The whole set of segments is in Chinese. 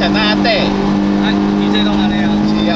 像那底。哎，你这拢安尼啊？是啊。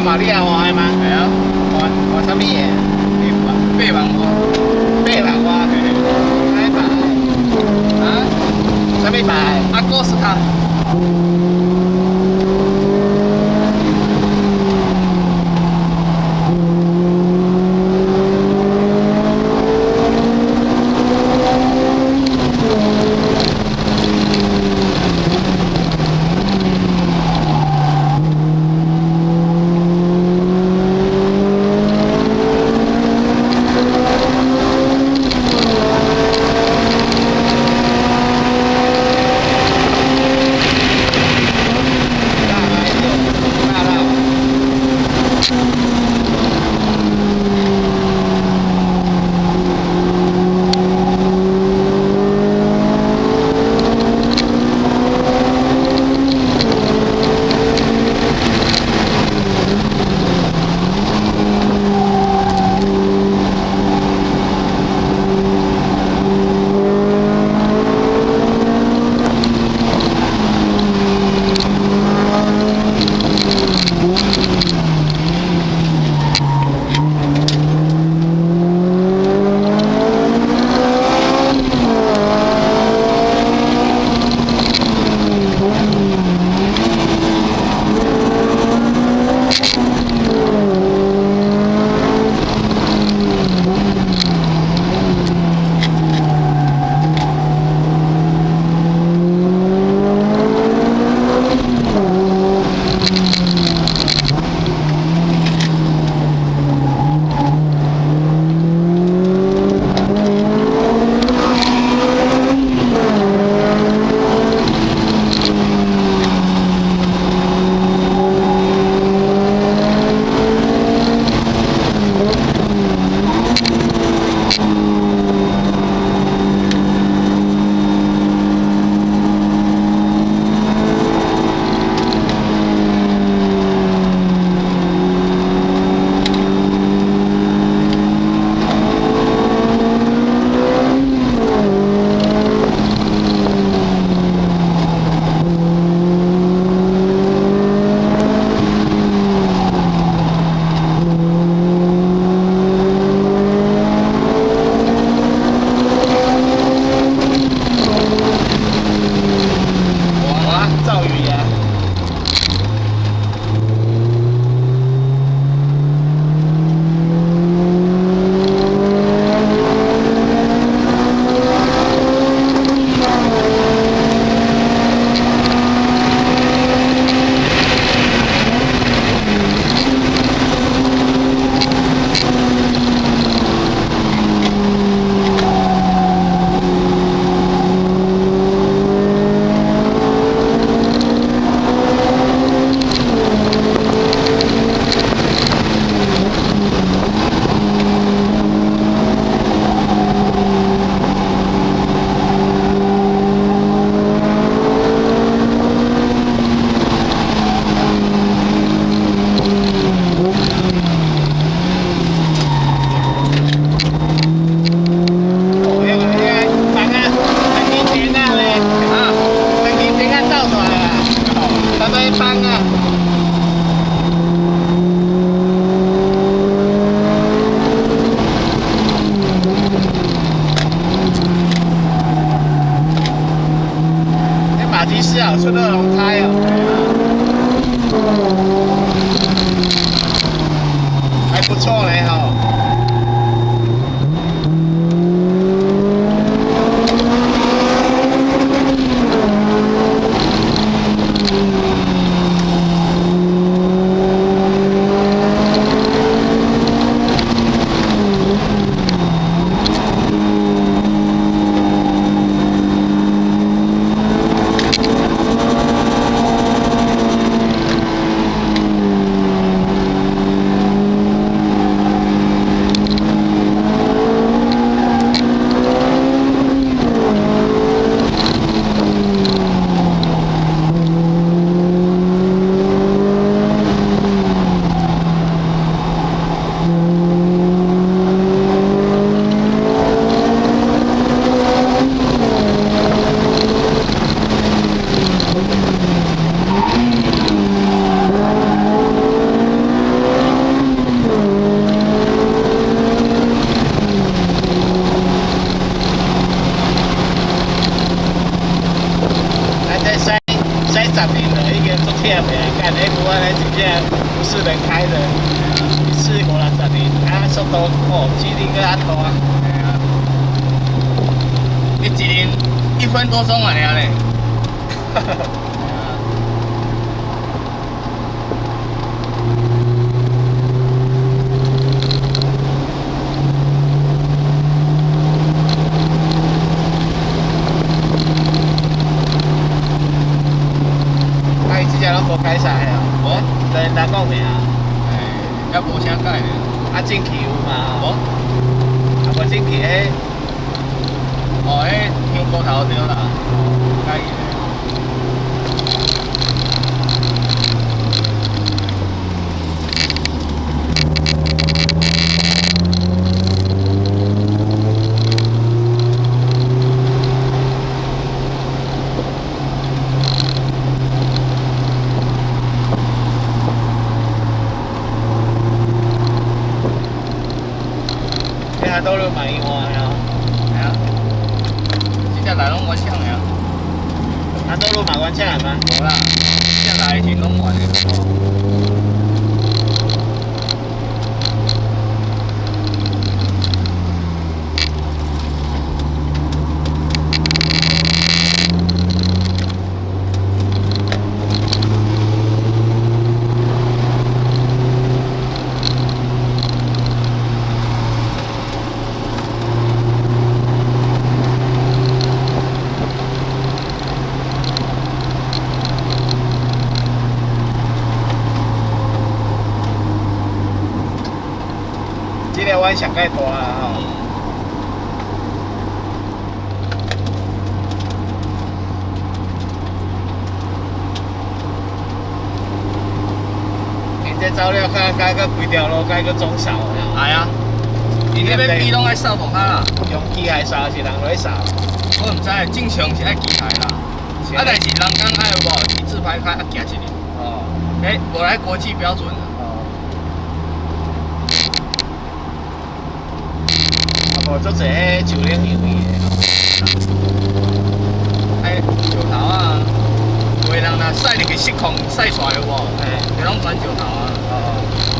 玛利亚花的吗？系啊，换什么嘢？八万花，哪一排？啊？什么排？阿哥是他。天做忝的，干那不然真正不是人开的，一次5、60年，啊，速度哦，距离个啊大。你一年1分多钟啊，你嘞？啊，伊真正拢无改善的哦。无，人讲名啊。还无啥改呢。啊，正气有嘛？无，啊，无正气诶。哦，迄香菇头对啦，改伊嘞。你还倒落买一碗呀？系啊，即只内拢我抢的啊。啊，倒落买完车吗？无啦，即只内是拢换的。这个碗上盖大啊吼。因这走了改个规条路改个总扫了。系啊，伊迄边比拢爱扫大骹啦。用机械扫是人落去扫？我毋知，正常是爱机械啦。啊，但是人讲爱有无，你自拍开啊行一日。哦。无来国际标准啊。无做者迄树岭油味的。石头啊，有的人若驶入去失控驶出来有无？嘿，就拢转石头啊。哦。